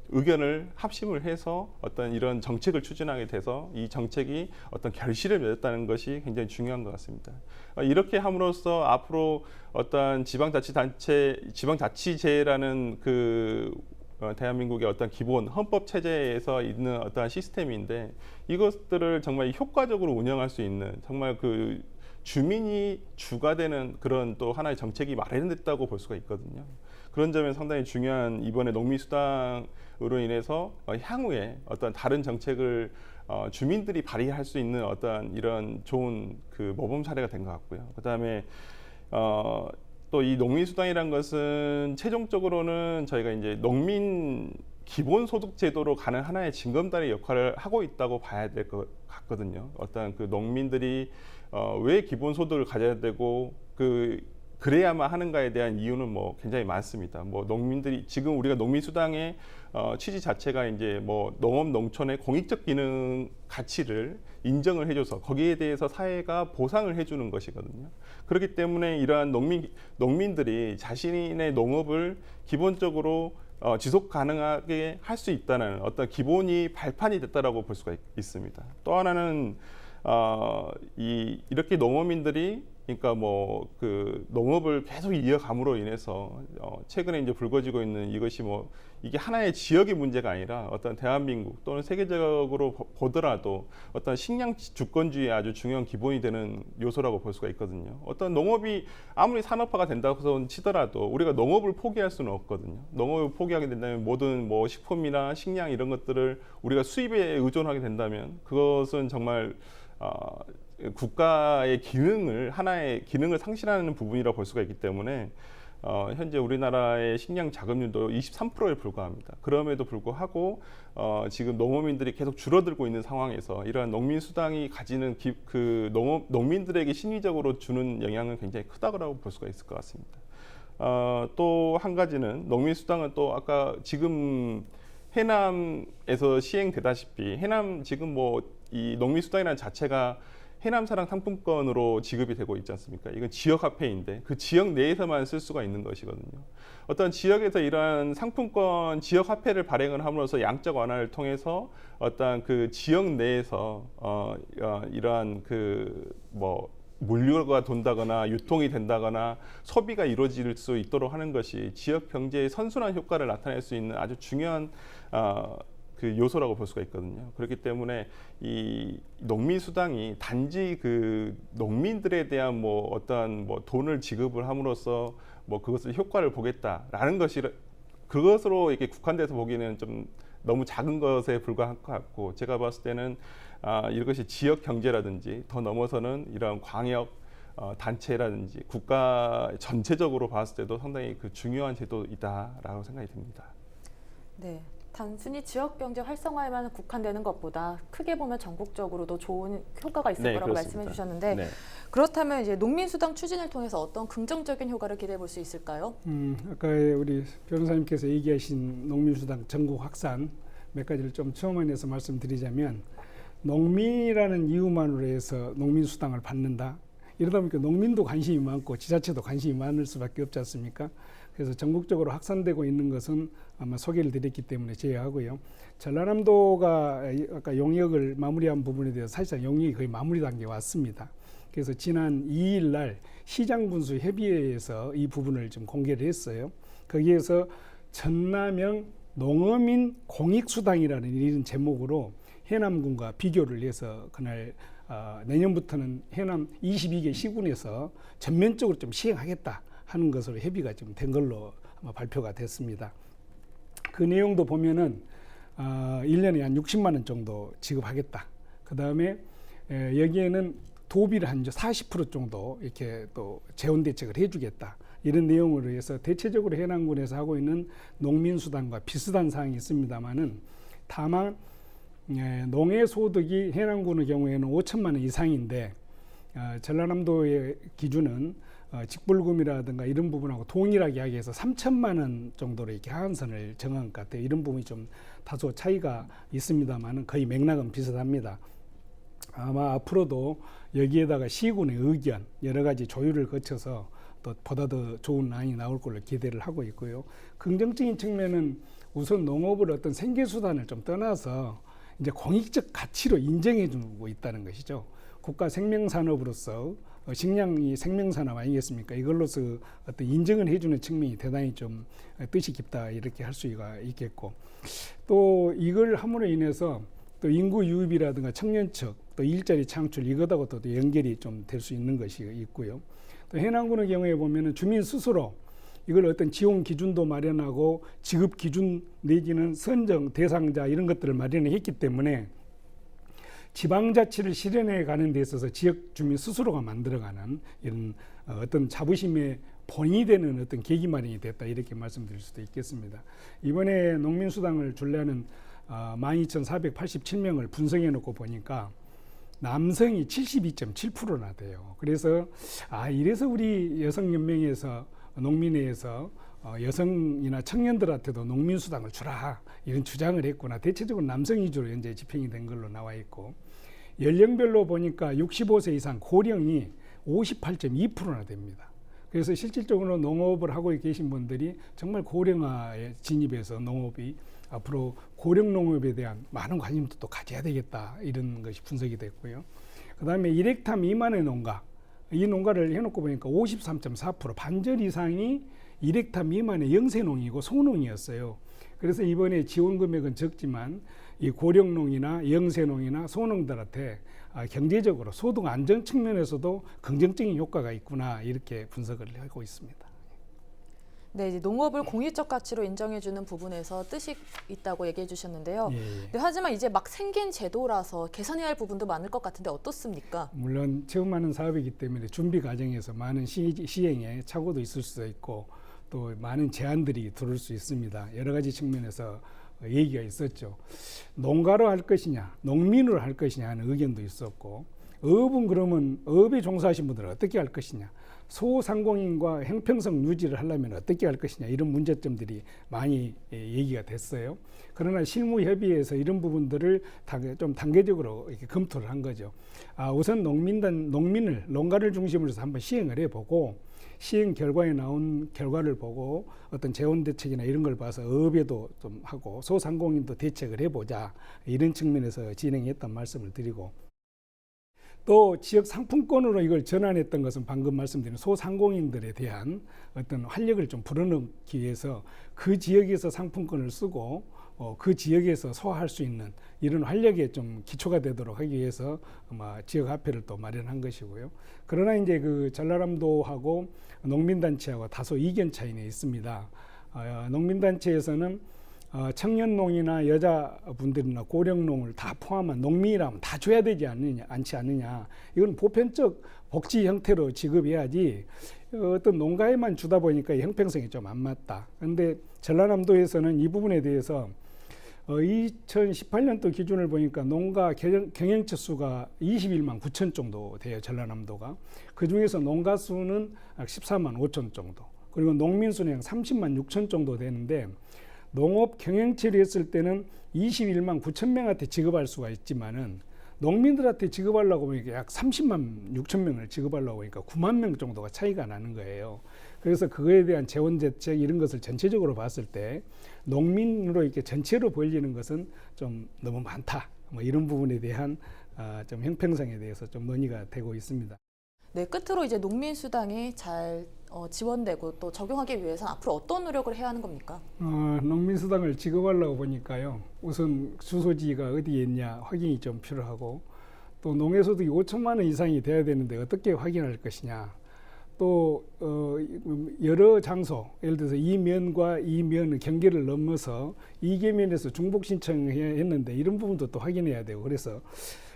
의견을 합심을 해서 어떤 이런 정책을 추진하게 돼서 이 정책이 어떤 결실을 맺었다는 것이 굉장히 중요한 것 같습니다. 이렇게 함으로써 앞으로 어떤 지방자치제라는 그 대한민국의 어떤 기본 헌법 체제에서 있는 어떠한 시스템인데 이것들을 정말 효과적으로 운영할 수 있는 정말 그 주민이 주가 되는 그런 또 하나의 정책이 마련됐다고 볼 수가 있거든요. 그런 점에 상당히 중요한 이번에 농민수당으로 인해서 향후에 어떤 다른 정책을 주민들이 발휘할 수 있는 어떤 이런 좋은 그 모범 사례가 된 것 같고요. 그다음에 또 이 농민수당이란 것은 최종적으로는 저희가 이제 농민 기본소득제도로 가는 하나의 징검다리 역할을 하고 있다고 봐야 될 것 같거든요. 어떤 그 농민들이 왜 기본소득을 가져야 되고 그래야만 하는가에 대한 이유는 뭐 굉장히 많습니다. 뭐 농민들이 지금 우리가 농민수당의 취지 자체가 이제 뭐 농업 농촌의 공익적 기능 가치를 인정을 해줘서 거기에 대해서 사회가 보상을 해주는 것이거든요. 그렇기 때문에 이러한 농민들이 자신의 농업을 기본적으로 지속 가능하게 할 수 있다는 어떤 기본이 발판이 됐다라고 볼 수가 있습니다. 또 하나는 이렇게 농어민들이 그러니까 뭐 그 농업을 계속 이어감으로 인해서 최근에 이제 불거지고 있는 이것이 뭐 이게 하나의 지역의 문제가 아니라 어떤 대한민국 또는 세계적으로 보더라도 어떤 식량 주권주의의 아주 중요한 기본이 되는 요소라고 볼 수가 있거든요. 어떤 농업이 아무리 산업화가 된다고 치더라도 우리가 농업을 포기할 수는 없거든요. 농업을 포기하게 된다면 모든 뭐 식품이나 식량 이런 것들을 우리가 수입에 의존하게 된다면 그것은 정말 국가의 하나의 기능을 상실하는 부분이라고 볼 수가 있기 때문에 현재 우리나라의 식량 자급률도 23%에 불과합니다. 그럼에도 불구하고 지금 농어민들이 계속 줄어들고 있는 상황에서 이러한 농민수당이 가지는 농민들에게 심리적으로 주는 영향은 굉장히 크다고 볼 수가 있을 것 같습니다. 또 한 가지는 농민수당은 또 아까 지금 해남에서 시행되다시피 해남 지금 뭐 이 농민수당이라는 자체가 해남사랑 상품권으로 지급이 되고 있지 않습니까? 이건 지역화폐인데 그 지역 내에서만 쓸 수가 있는 것이거든요. 어떤 지역에서 이러한 상품권 지역화폐를 발행을 함으로써 양적 완화를 통해서 어떤 그 지역 내에서 이러한 물류가 돈다거나 유통이 된다거나 소비가 이루어질 수 있도록 하는 것이 지역 경제의 선순환 효과를 나타낼 수 있는 아주 중요한 그 요소라고 볼 수가 있거든요. 그렇기 때문에 이 농민수당이 단지 그 농민들에 대한 뭐 어떠한 뭐 돈을 지급을 함으로써 뭐 그것을 효과를 보겠다라는 것이 그것으로 이렇게 국한돼서 보기는 좀 너무 작은 것에 불과할 것 같고 제가 봤을 때는 이것이 지역 경제라든지 더 넘어서는 이런 광역 단체라든지 국가 전체적으로 봤을 때도 상당히 그 중요한 제도이다라고 생각이 듭니다. 네. 단순히 지역 경제 활성화에만 국한되는 것보다 크게 보면 전국적으로도 좋은 효과가 있을 거라고 그렇습니다. 말씀해 주셨는데 네. 그렇다면 이제 농민수당 추진을 통해서 어떤 긍정적인 효과를 기대해 볼 수 있을까요? 아까 우리 변호사님께서 얘기하신 농민수당 전국 확산 몇 가지를 좀 첨언해서 말씀드리자면 농민이라는 이유만으로 해서 농민수당을 받는다. 이러다 보니까 농민도 관심이 많고 지자체도 관심이 많을 수밖에 없지 않습니까? 그래서 전국적으로 확산되고 있는 것은 아마 소개를 드렸기 때문에 제외하고요. 전라남도가 아까 용역을 마무리한 부분에 대해서 사실상 용역이 거의 마무리 단계에 왔습니다. 그래서 지난 2일 날 시장군수협의회에서 이 부분을 좀 공개를 했어요. 거기에서 전남형 농어민 공익수당이라는 이런 제목으로 해남군과 비교를 해서 그날 내년부터는 해남 22개 시군에서 전면적으로 좀 시행하겠다 하는 것으로 협의가 좀 된 걸로 아마 발표가 됐습니다. 그 내용도 보면은 1년에 한 60만 원 정도 지급하겠다. 그 다음에 여기에는 도비를 한 40% 정도 이렇게 또 재원 대책을 해주겠다. 이런 내용으로 해서 대체적으로 해남군에서 하고 있는 농민수당과 비슷한 사항이 있습니다만은 다만 농해 소득이 해남군의 경우에는 5천만 원 이상인데 전라남도의 기준은 직불금이라든가 이런 부분하고 동일하게 하기 위해서 3천만 원 정도로 이렇게 하한선을 정한 것 같아요. 이런 부분이 좀 다소 차이가 있습니다만은 거의 맥락은 비슷합니다. 아마 앞으로도 여기에다가 시군의 의견 여러 가지 조율을 거쳐서 또 보다 더 좋은 안이 나올 걸로 기대를 하고 있고요. 긍정적인 측면은 우선 농업을 어떤 생계수단을 좀 떠나서 이제 공익적 가치로 인정해 주고 있다는 것이죠. 국가 생명산업으로서 식량이 생명산업 아니겠습니까? 이걸로서 어떤 인정을 해주는 측면이 대단히 좀 뜻이 깊다 이렇게 할 수가 있겠고 또 이걸 함으로 인해서 또 인구 유입이라든가 청년층 또 일자리 창출 이것하고 또 연결이 좀 될 수 있는 것이 있고요. 또 해남군의 경우에 보면은 주민 스스로 이걸 어떤 지원 기준도 마련하고 지급 기준 내지는 선정 대상자 이런 것들을 마련했기 때문에 지방자치를 실현해 가는 데 있어서 지역 주민 스스로가 만들어가는 이런 어떤 자부심의 본이 되는 어떤 계기 마련이 됐다 이렇게 말씀드릴 수도 있겠습니다. 이번에 농민수당을 주려는 12,487명을 분석해 놓고 보니까 남성이 72.7%나 돼요. 그래서 이래서 우리 여성연맹에서 농민회에서 여성이나 청년들한테도 농민수당을 주라 이런 주장을 했구나. 대체적으로 남성 위주로 현재 집행이 된 걸로 나와 있고, 연령별로 보니까 65세 이상 고령이 58.2%나 됩니다. 그래서 실질적으로 농업을 하고 계신 분들이 정말 고령화에 진입해서 농업이 앞으로 고령 농업에 대한 많은 관심도 또 가져야 되겠다 이런 것이 분석이 됐고요. 그 다음에 1헥타 미만의 농가, 이 농가를 해놓고 보니까 53.4% 반절 이상이 1헥타 미만의 영세농이고 소농이었어요. 그래서 이번에 지원 금액은 적지만 이 고령농이나 영세농이나 소농들한테 경제적으로 소득 안정 측면에서도 긍정적인 효과가 있구나 이렇게 분석을 하고 있습니다. 네, 이제 농업을 공익적 가치로 인정해주는 부분에서 뜻이 있다고 얘기해 주셨는데요. 예. 네, 하지만 이제 막 생긴 제도라서 개선해야 할 부분도 많을 것 같은데 어떻습니까? 물론 처음 하는 사업이기 때문에 준비 과정에서 많은 시행에 착오도 있을 수 있고 또 많은 제한들이 들어올 수 있습니다. 여러 가지 측면에서 얘기가 있었죠. 농가로 할 것이냐, 농민으로 할 것이냐 하는 의견도 있었고, 업은 그러면 업에 종사하신 분들은 어떻게 할 것이냐, 소상공인과 형평성 유지를 하려면 어떻게 할 것이냐 이런 문제점들이 많이 얘기가 됐어요. 그러나 실무협의회에서 이런 부분들을 좀 단계적으로 이렇게 검토를 한 거죠. 우선 농민을 농가를 중심으로 해서 한번 시행을 해보고 시행 결과에 나온 결과를 보고 어떤 재원 대책이나 이런 걸 봐서 업에도 좀 하고 소상공인도 대책을 해보자 이런 측면에서 진행했던 말씀을 드리고, 또 지역 상품권으로 이걸 전환했던 것은 방금 말씀드린 소상공인들에 대한 어떤 활력을 좀 불어넣기 위해서 그 지역에서 상품권을 쓰고 그 지역에서 소화할 수 있는 이런 활력에 좀 기초가 되도록 하기 위해서 아마 지역 화폐를 또 마련한 것이고요. 그러나 이제 그 전라남도하고 농민단체하고 다소 이견 차이는 있습니다. 농민단체에서는 청년농이나 여자분들이나 고령농을 다 포함한 농민이라면 다 줘야 되지 않지 않느냐. 이건 보편적 복지 형태로 지급해야지 어떤 농가에만 주다 보니까 형평성이 좀 안 맞다. 그런데 전라남도에서는 이 부분에 대해서 2018년도 기준을 보니까 농가 경영처 수가 21만 9천 정도 돼요. 전라남도가. 그중에서 농가 수는 14만 5천 정도. 그리고 농민 수는 30만 6천 정도 되는데, 농업 경영체를 했을 때는 21만 9천 명한테 지급할 수가 있지만은 농민들한테 지급하려고 보니까 약 30만 6천 명을 지급하려고 보니까 9만 명 정도가 차이가 나는 거예요. 그래서 그거에 대한 재원 대책 이런 것을 전체적으로 봤을 때 농민으로 이렇게 전체로 벌리는 것은 좀 너무 많다. 뭐 이런 부분에 대한 좀 형평성에 대해서 좀 논의가 되고 있습니다. 네, 끝으로 이제 농민수당이 잘 지원되고 또 적용하기 위해서 앞으로 어떤 노력을 해야 하는 겁니까? 농민수당을 지급하려고 보니까요. 우선 주소지가 어디에 있냐 확인이 좀 필요하고, 또 농해소득이 5천만 원 이상이 돼야 되는데 어떻게 확인할 것이냐. 또 여러 장소, 예를 들어서 이 면과 이 면의 경계를 넘어서 이계면에서 중복 신청했는데 이런 부분도 또 확인해야 되고, 그래서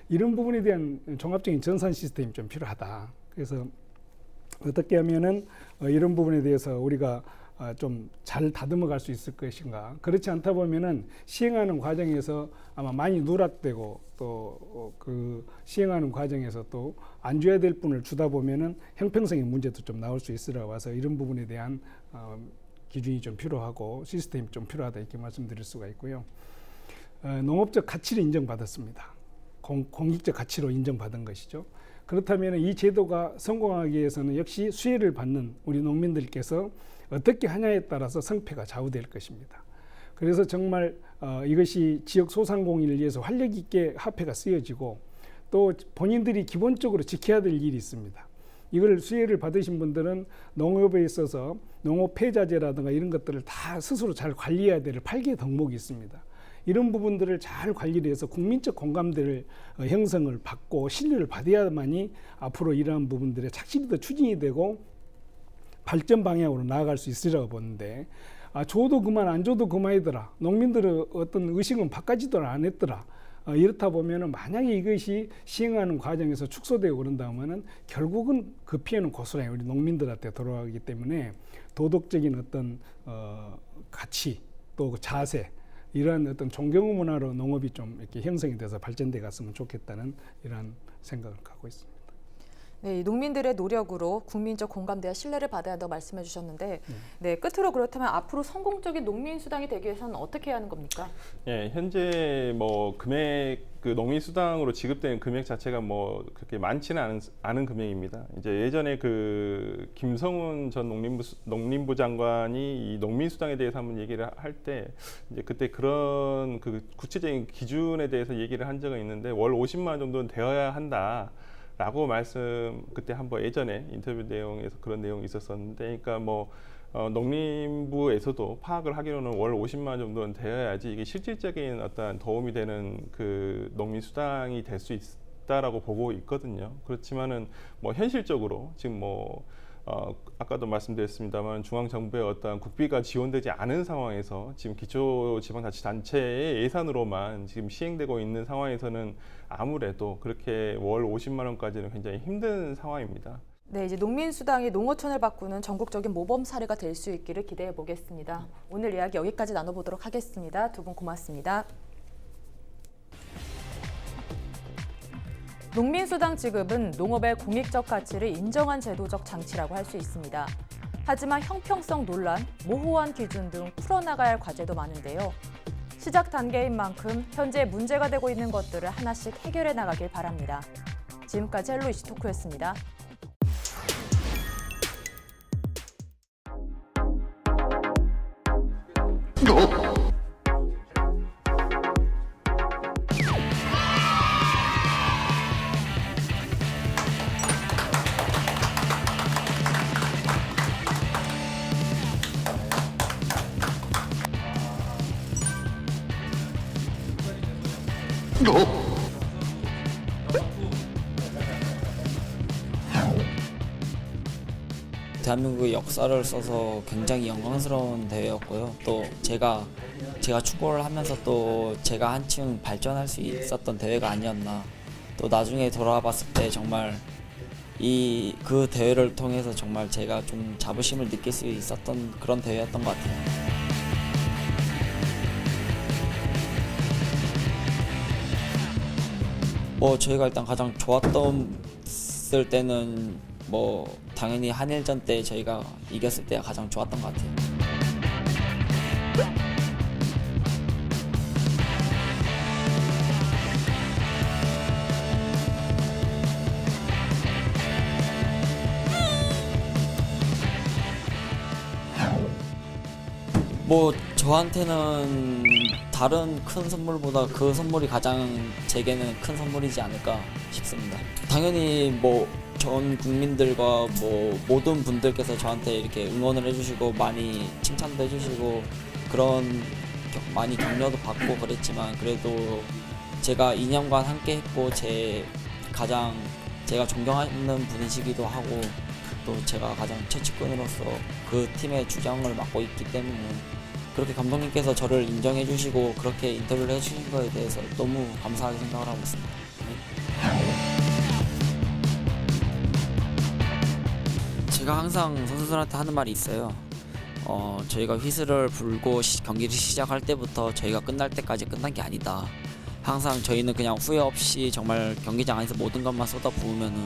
이런 부분에 대한 종합적인 전산 시스템이 좀 필요하다. 그래서 어떻게 하면은 이런 부분에 대해서 우리가 좀 잘 다듬어 갈 수 있을 것인가. 그렇지 않다 보면은 시행하는 과정에서 아마 많이 누락되고 또 그 시행하는 과정에서 또 안 줘야 될 분을 주다 보면은 형평성의 문제도 좀 나올 수 있으라 와서 이런 부분에 대한 기준이 좀 필요하고 시스템이 좀 필요하다 이렇게 말씀드릴 수가 있고요. 농업적 가치를 인정받았습니다. 공익적 가치로 인정받은 것이죠. 그렇다면 이 제도가 성공하기 위해서는 역시 수혜를 받는 우리 농민들께서 어떻게 하냐에 따라서 성패가 좌우될 것입니다. 그래서 정말 이것이 지역 소상공인을 위해서 활력 있게 화폐가 쓰여지고, 또 본인들이 기본적으로 지켜야 될 일이 있습니다. 이걸 수혜를 받으신 분들은 농업에 있어서 농업 폐자재라든가 이런 것들을 다 스스로 잘 관리해야 될 8개 덕목이 있습니다. 이런 부분들을 잘 관리를 해서 국민적 공감대를 형성을 받고 신뢰를 받아야만이 앞으로 이러한 부분들에 착실히 더 추진이 되고 발전 방향으로 나아갈 수 있으리라고 보는데, 줘도 그만 안 줘도 그만이더라. 농민들은 어떤 의식은 바꿔지도 안 했더라. 이렇다 보면은 만약에 이것이 시행하는 과정에서 축소되고 그런다면은 결국은 그 피해는 고스란히 우리 농민들한테 돌아가기 때문에 도덕적인 어떤 가치 또 그 자세 이러한 어떤 존경 문화로 농업이 좀 이렇게 형성이 돼서 발전돼 갔으면 좋겠다는 이러한 생각을 갖고 있습니다. 네, 이 농민들의 노력으로 국민적 공감대와 신뢰를 받아야 한다고 말씀해 주셨는데 네, 끝으로 그렇다면 앞으로 성공적인 농민수당이 되기 위해서는 어떻게 해야 하는 겁니까? 예, 현재 뭐 금액 그 농민수당으로 지급되는 금액 자체가 뭐 그렇게 많지는 않은 금액입니다. 이제 예전에 그 김성훈 전 농림부 장관이 이 농민수당에 대해서 한번 얘기를 할 때 이제 그때 그런 그 구체적인 기준에 대해서 얘기를 한 적은 있는데 월 50만 원 정도는 되어야 한다. 라고 그때 한번 예전에 인터뷰 내용에서 그런 내용이 있었었는데, 그러니까 뭐 농림부에서도 파악을 하기로는 월 50만 원 정도는 되어야지 이게 실질적인 어떤 도움이 되는 그 농민수당이 될 수 있다라고 보고 있거든요. 그렇지만은 뭐 현실적으로 지금 뭐 아까도 말씀드렸습니다만 중앙정부의 어떤 국비가 지원되지 않은 상황에서 지금 기초지방자치단체의 예산으로만 지금 시행되고 있는 상황에서는 아무래도 그렇게 월 50만 원까지는 굉장히 힘든 상황입니다. 네, 이제 농민수당이 농어촌을 바꾸는 전국적인 모범 사례가 될 수 있기를 기대해 보겠습니다. 오늘 이야기 여기까지 나눠보도록 하겠습니다. 두 분 고맙습니다. 농민수당 지급은 농업의 공익적 가치를 인정한 제도적 장치라고 할 수 있습니다. 하지만 형평성 논란, 모호한 기준 등 풀어나가야 할 과제도 많은데요. 시작 단계인 만큼 현재 문제가 되고 있는 것들을 하나씩 해결해 나가길 바랍니다. 지금까지 헬로 이슈 토크였습니다. 대한민국의 역사를 써서 굉장히 영광스러운 대회였고요. 또 제가 축구를 하면서 또 제가 한층 발전할 수 있었던 대회가 아니었나. 또 나중에 돌아봤을 때 정말 그 대회를 통해서 정말 제가 좀 자부심을 느낄 수 있었던 그런 대회였던 것 같아요. 뭐 저희가 일단 가장 좋았던 때는 뭐 당연히 한일전 때 저희가 이겼을 때가 가장 좋았던 것 같아요. 뭐 저한테는 다른 큰 선물보다 그 선물이 가장 제게는 큰 선물이지 않을까 싶습니다. 당연히 뭐 전 국민들과 뭐 모든 분들께서 저한테 이렇게 응원을 해주시고 많이 칭찬도 해주시고 그런 많이 격려도 받고 그랬지만 그래도 제가 2년간 함께 했고 제가 존경하는 분이시기도 하고 또 제가 가장 최측근으로서 그 팀의 주장을 맡고 있기 때문에 그렇게 감독님께서 저를 인정해 주시고 그렇게 인터뷰를 해주신 거에 대해서 너무 감사하게 생각을 하고 있습니다. 제가 항상 선수들한테 하는 말이 있어요. 저희가 휘슬을 불고 경기를 시작할 때부터 저희가 끝날 때까지 끝난 게 아니다. 항상 저희는 그냥 후회 없이 정말 경기장 안에서 모든 것만 쏟아부으면은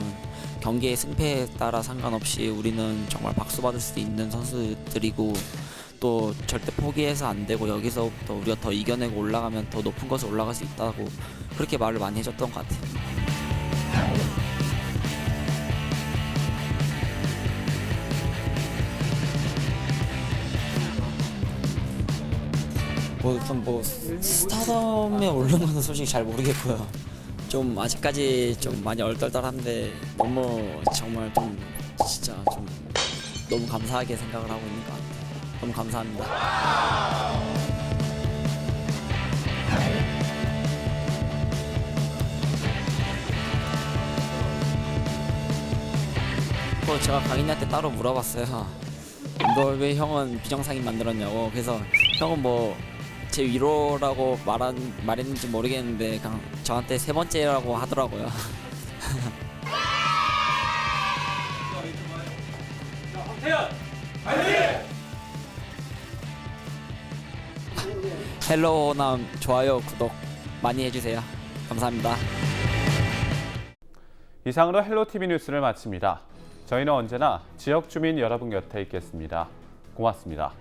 경기의 승패에 따라 상관없이 우리는 정말 박수 받을 수 있는 선수들이고 또 절대 포기해서 안 되고 여기서부터 우리가 더 이겨내고 올라가면 더 높은 곳에 올라갈 수 있다고 그렇게 말을 많이 해줬던 것 같아요. 우선 스타덤에 오르는 건 솔직히 잘 모르겠고요. 좀 아직까지 좀 많이 얼떨떨한데 너무 정말 좀 진짜 좀 너무 감사하게 생각을 하고 있는 것 같아요. 너무 감사합니다. 제가 강인이한테 따로 물어봤어요. 너 왜 형은 비정상인 만들었냐고. 그래서 형은 뭐 제 위로라고 말했는지 모르겠는데 그냥 저한테 세 번째라고 하더라고요. 헬로 호남 좋아요 구독 많이 해주세요. 감사합니다. 이상으로 헬로티비 뉴스를 마칩니다. 저희는 언제나 지역 주민 여러분 곁에 있겠습니다. 고맙습니다.